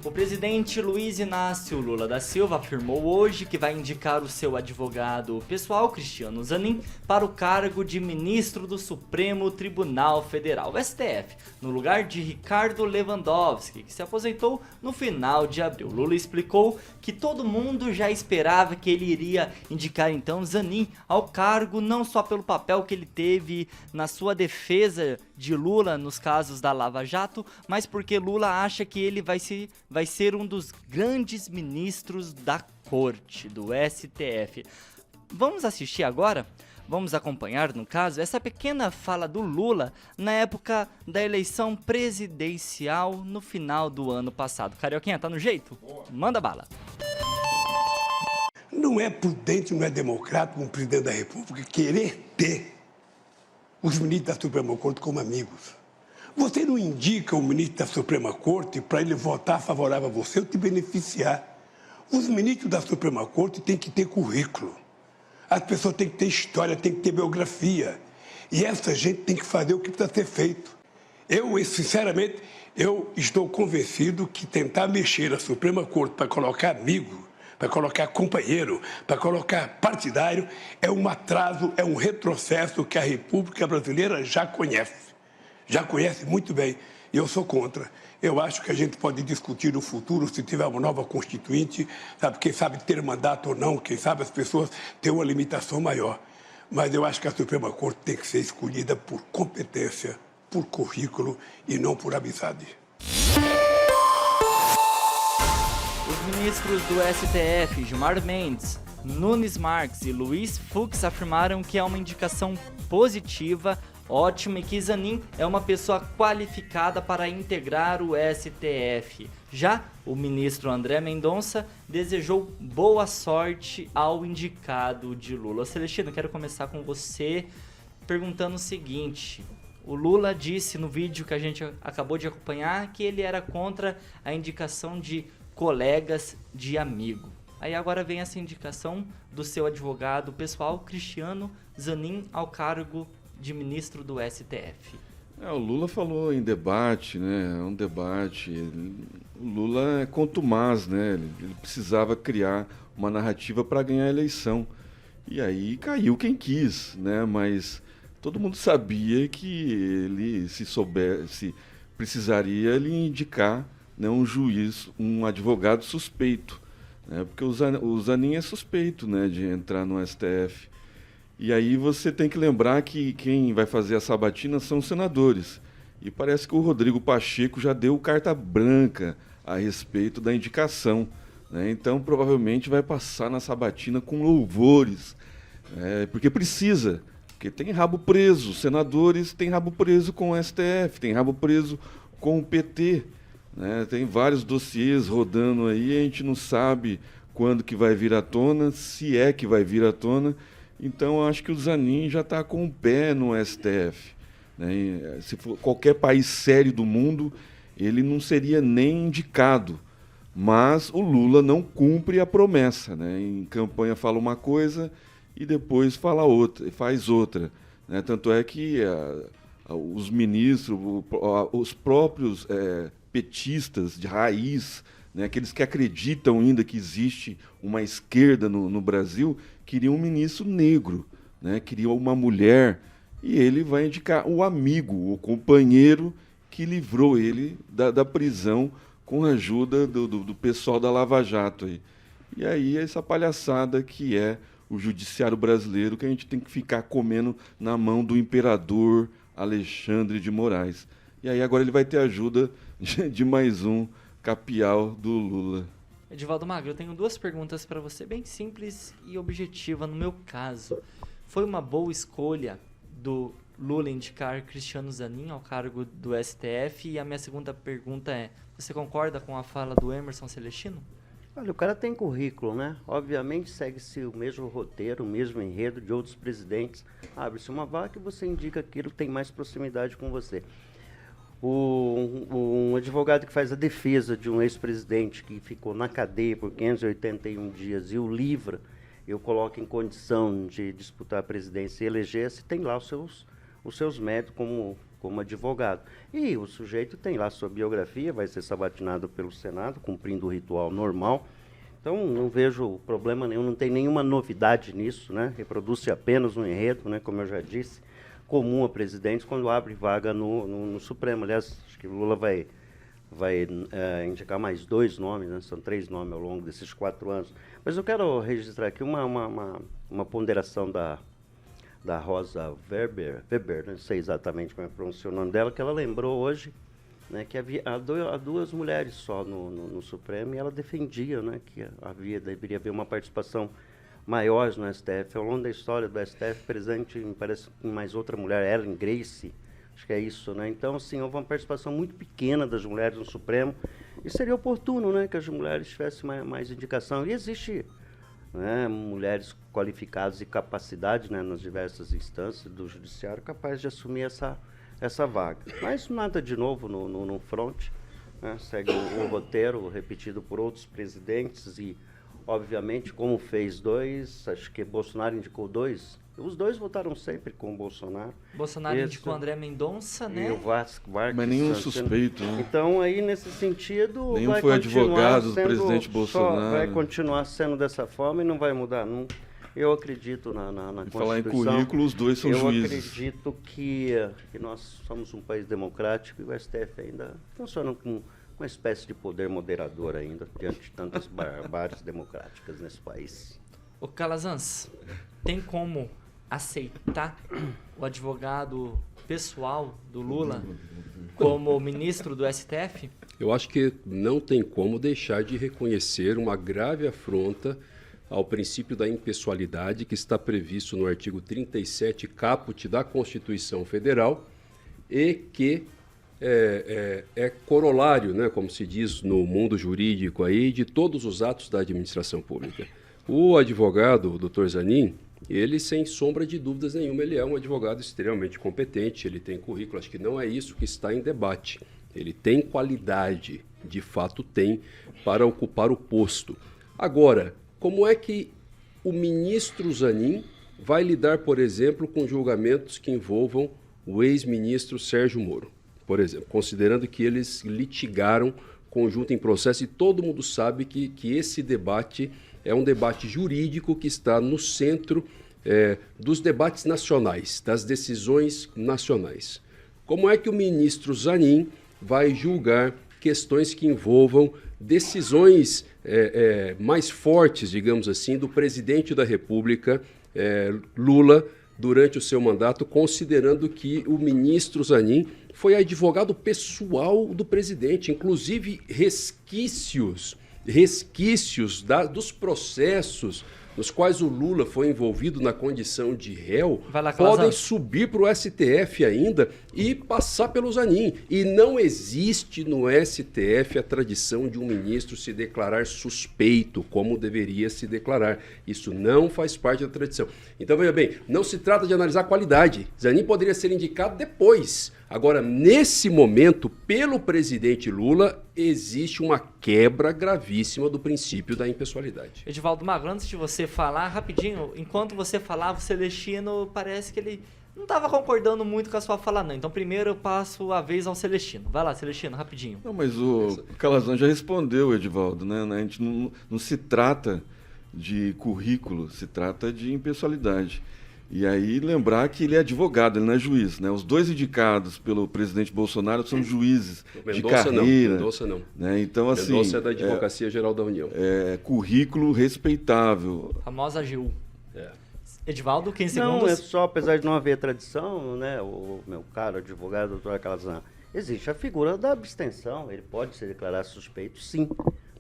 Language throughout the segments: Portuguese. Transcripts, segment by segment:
O presidente Luiz Inácio Lula da Silva afirmou hoje que vai indicar o seu advogado pessoal, Cristiano Zanin, para o cargo de ministro do Supremo Tribunal Federal, STF, no lugar de Ricardo Lewandowski, que se aposentou no final de abril. Lula explicou que todo mundo já esperava que ele iria indicar então Zanin ao cargo, não só pelo papel que ele teve na sua defesa de Lula nos casos da Lava Jato, mas porque Lula acha que ele vai ser um dos grandes ministros da corte, do STF. Vamos assistir agora? Vamos acompanhar, no caso, essa pequena fala do Lula na época da eleição presidencial no final do ano passado. Carioquinha, tá no jeito? Manda bala. Não é prudente, não é democrático um presidente da República querer ter os ministros da Suprema Corte como amigos. Você não indica o ministro da Suprema Corte para ele votar favorável a você ou te beneficiar. Os ministros da Suprema Corte têm que ter currículo. As pessoas têm que ter história, têm que ter biografia. E essa gente tem que fazer o que precisa ser feito. Sinceramente, eu estou convencido que tentar mexer a Suprema Corte para colocar amigo, para colocar companheiro, para colocar partidário, é um atraso, é um retrocesso que a República Brasileira já conhece muito bem. E eu sou contra. Eu acho que a gente pode discutir no futuro, se tiver uma nova constituinte, sabe, quem sabe ter mandato ou não, quem sabe as pessoas ter uma limitação maior. Mas eu acho que a Suprema Corte tem que ser escolhida por competência, por currículo e não por amizade. Os ministros do STF, Gilmar Mendes, Nunes Marques e Luiz Fux afirmaram que é uma indicação positiva, ótima, e que Zanin é uma pessoa qualificada para integrar o STF. Já o ministro André Mendonça desejou boa sorte ao indicado de Lula. Celestino, quero começar com você perguntando o seguinte: o Lula disse no vídeo que a gente acabou de acompanhar que ele era contra a indicação de colegas de amigo. Aí agora vem essa indicação do seu advogado pessoal, Cristiano Zanin, ao cargo de ministro do STF. O Lula falou em debate, né? É um debate. O Lula é contumaz, né? Ele precisava criar uma narrativa para ganhar a eleição. E aí caiu quem quis, né? Mas todo mundo sabia que ele, se soubesse, precisaria ele indicar, né, um juiz, um advogado suspeito, né? Porque o Zanin é suspeito, né, de entrar no STF. E aí você tem que lembrar que quem vai fazer a sabatina são os senadores. E parece que o Rodrigo Pacheco já deu carta branca a respeito da indicação, né? Então provavelmente vai passar na sabatina com louvores, porque precisa, porque tem rabo preso. Os senadores têm rabo preso com o STF, tem rabo preso com o PT, né? Tem vários dossiês rodando aí, a gente não sabe quando que vai vir à tona, se é que vai vir à tona. Então, eu acho que o Zanin já está com o pé no STF, né? Se for qualquer país sério do mundo, ele não seria nem indicado. Mas o Lula não cumpre a promessa, né? Em campanha fala uma coisa e depois fala outra, faz outra, né? Tanto é que os ministros, os próprios petistas de raiz, né, aqueles que acreditam ainda que existe uma esquerda no Brasil, queriam um ministro negro, né, queriam uma mulher, e ele vai indicar o amigo, o companheiro que livrou ele da prisão com a ajuda do pessoal da Lava Jato. E aí essa palhaçada que é o judiciário brasileiro, que a gente tem que ficar comendo na mão do imperador Alexandre de Moraes. E aí agora ele vai ter ajuda de mais um capial do Lula. Edivaldo Magro, eu tenho duas perguntas para você, bem simples e objetiva no meu caso. Foi uma boa escolha do Lula indicar Cristiano Zanin ao cargo do STF? E a minha segunda pergunta é, você concorda com a fala do Emerson Celestino? Olha, o cara tem currículo, né? Obviamente segue-se o mesmo roteiro, o mesmo enredo de outros presidentes. Abre-se uma vaga e você indica aquilo que tem mais proximidade com você. Um advogado que faz a defesa de um ex-presidente que ficou na cadeia por 581 dias e o livra, eu coloco em condição de disputar a presidência e eleger-se, tem lá os seus méritos como advogado. E o sujeito tem lá sua biografia, vai ser sabatinado pelo Senado, cumprindo o ritual normal. Então, não vejo problema nenhum, não tem nenhuma novidade nisso, né? Reproduz-se apenas um enredo, né? Como eu já disse, comum a presidentes quando abre vaga no Supremo. Aliás, acho que o Lula vai indicar mais 2 nomes, né? São 3 nomes ao longo desses 4 anos. Mas eu quero registrar aqui uma ponderação da Rosa Weber, não sei exatamente como é pronunciar o nome dela, que ela lembrou hoje, né, que há 2 mulheres só no Supremo, e ela defendia, né, que deveria haver uma participação maior no STF. Ao longo da história do STF, presente, me parece, mais outra mulher, Ellen Gracie, acho que é isso, né? Então, assim, houve uma participação muito pequena das mulheres no Supremo, e seria oportuno, né, que as mulheres tivessem mais indicação. E existe, né, mulheres qualificadas e capacidade, né, nas diversas instâncias do judiciário capazes de assumir essa vaga. Mas nada de novo no front, né? Segue o roteiro repetido por outros presidentes e, obviamente, como fez 2, acho que Bolsonaro indicou 2, os 2 votaram sempre com o Bolsonaro. Bolsonaro indicou André Mendonça, né? E o Vargas. Mas nenhum suspeito, né? Então, aí, nesse sentido, nenhum vai foi continuar advogado do sendo, presidente Bolsonaro. Vai continuar sendo dessa forma e não vai mudar nunca. Eu acredito na Constituição. Falar em currículo, os 2 são juízes. Eu acredito que nós somos um país democrático e o STF ainda funciona como uma espécie de poder moderador ainda, diante de tantas barbáries democráticas nesse país. Ô Calazans, tem como aceitar o advogado pessoal do Lula como ministro do STF? Eu acho que não tem como deixar de reconhecer uma grave afronta ao princípio da impessoalidade que está previsto no artigo 37 caput da Constituição Federal e que é corolário, né, como se diz no mundo jurídico aí, de todos os atos da administração pública. O advogado, o Dr. Zanin, ele, sem sombra de dúvidas nenhuma, ele é um advogado extremamente competente, ele tem currículo, acho que não é isso que está em debate. Ele tem qualidade, de fato tem, para ocupar o posto. Agora, como é que o ministro Zanin vai lidar, por exemplo, com julgamentos que envolvam o ex-ministro Sérgio Moro, por exemplo, considerando que eles litigaram conjunto em processo e todo mundo sabe que esse debate é um debate jurídico que está no centro dos debates nacionais, das decisões nacionais. Como é que o ministro Zanin vai julgar questões que envolvam decisões mais fortes, digamos assim, do presidente da República, Lula, durante o seu mandato, considerando que o ministro Zanin foi advogado pessoal do presidente, inclusive resquícios dos processos nos quais o Lula foi envolvido na condição de réu, podem subir para o STF ainda e passar pelo Zanin. E não existe no STF a tradição de um ministro se declarar suspeito, como deveria se declarar. Isso não faz parte da tradição. Então, veja bem, não se trata de analisar a qualidade. Zanin poderia ser indicado depois. Agora, nesse momento, pelo presidente Lula, existe uma quebra gravíssima do princípio da impessoalidade. Edivaldo Magro, antes de você falar, rapidinho, enquanto você falava, o Celestino parece que ele não estava concordando muito com a sua fala, não. Então, primeiro eu passo a vez ao Celestino. Vai lá, Celestino, rapidinho. Não, mas o Calazans já respondeu, Edivaldo, né? A gente não se trata de currículo, se trata de impessoalidade. E aí lembrar que ele é advogado, ele não é juiz, né? Os 2 indicados pelo presidente Bolsonaro são juízes de carreira. Mendonça não. Né? Então, assim, Mendonça é da Advocacia Geral da União. Currículo respeitável. Famosa Gil. Edivaldo, 15 segundos. Não, é só, apesar de não haver tradição, né, o meu caro advogado, doutor Calazans, existe a figura da abstenção, ele pode se declarar suspeito, sim.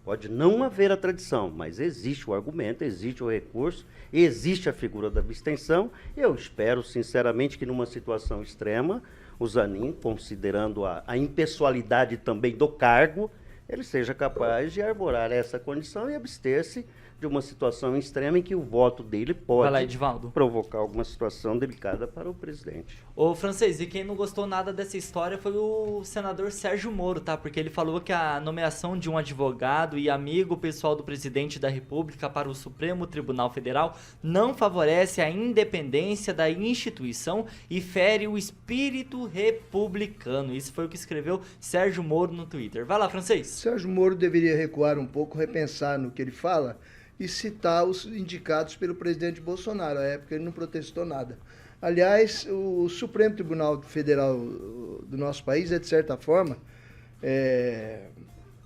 Pode não haver a tradição, mas existe o argumento, existe o recurso, existe a figura da abstenção. Eu espero, sinceramente, que numa situação extrema, o Zanin, considerando a impessoalidade também do cargo, ele seja capaz de arborar essa condição e abster-se de uma situação extrema em que o voto dele Vai lá, pode Edivaldo. provocar alguma situação delicada para o presidente. Ô, Francês, e quem não gostou nada dessa história foi o senador Sérgio Moro, tá? Porque ele falou que a nomeação de um advogado e amigo pessoal do presidente da República para o Supremo Tribunal Federal não favorece a independência da instituição e fere o espírito republicano. Isso foi o que escreveu Sérgio Moro no Twitter. Vai lá, Francês. Sérgio Moro deveria recuar um pouco, repensar no que ele fala e citar os indicados pelo presidente Bolsonaro. À época ele não protestou nada. Aliás, o Supremo Tribunal Federal do nosso país é, de certa forma,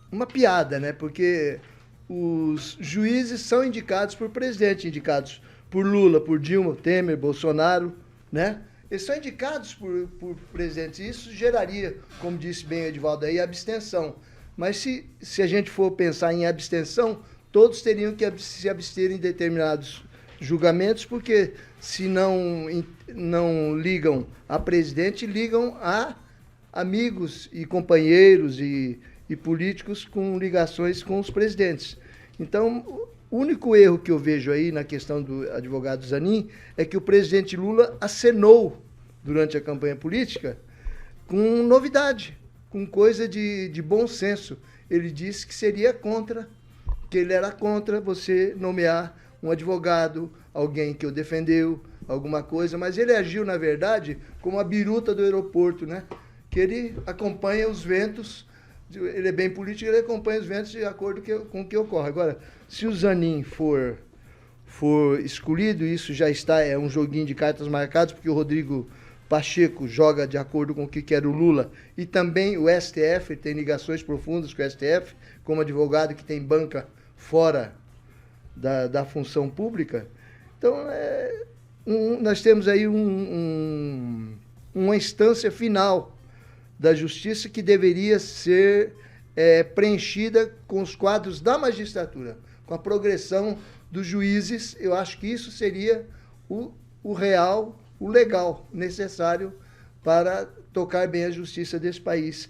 uma piada, né? Porque os juízes são indicados por presidente, indicados por Lula, por Dilma, Temer, Bolsonaro, né? Eles são indicados por presidentes. Isso geraria, como disse bem o Edivaldo aí, abstenção. Mas se a gente for pensar em abstenção, todos teriam que se abster em determinados julgamentos, porque se não ligam a presidente, ligam a amigos e companheiros e políticos com ligações com os presidentes. Então, o único erro que eu vejo aí na questão do advogado Zanin é que o presidente Lula acenou durante a campanha política com novidade, com coisa de bom senso. Ele disse que seria contra, que ele era contra você nomear um advogado, alguém que o defendeu, alguma coisa, mas ele agiu, na verdade, como a biruta do aeroporto, né? Que ele acompanha os ventos, ele é bem político, ele acompanha os ventos de acordo com o que ocorre. Agora, se o Zanin for escolhido, isso já está, é um joguinho de cartas marcadas, porque o Rodrigo Pacheco joga de acordo com o que quer o Lula, e também o STF, tem ligações profundas com o STF, como advogado que tem banca fora da função pública. Então, nós temos aí uma instância final da justiça que deveria ser preenchida com os quadros da magistratura, com a progressão dos juízes. Eu acho que isso seria o real, o legal necessário para tocar bem a justiça desse país.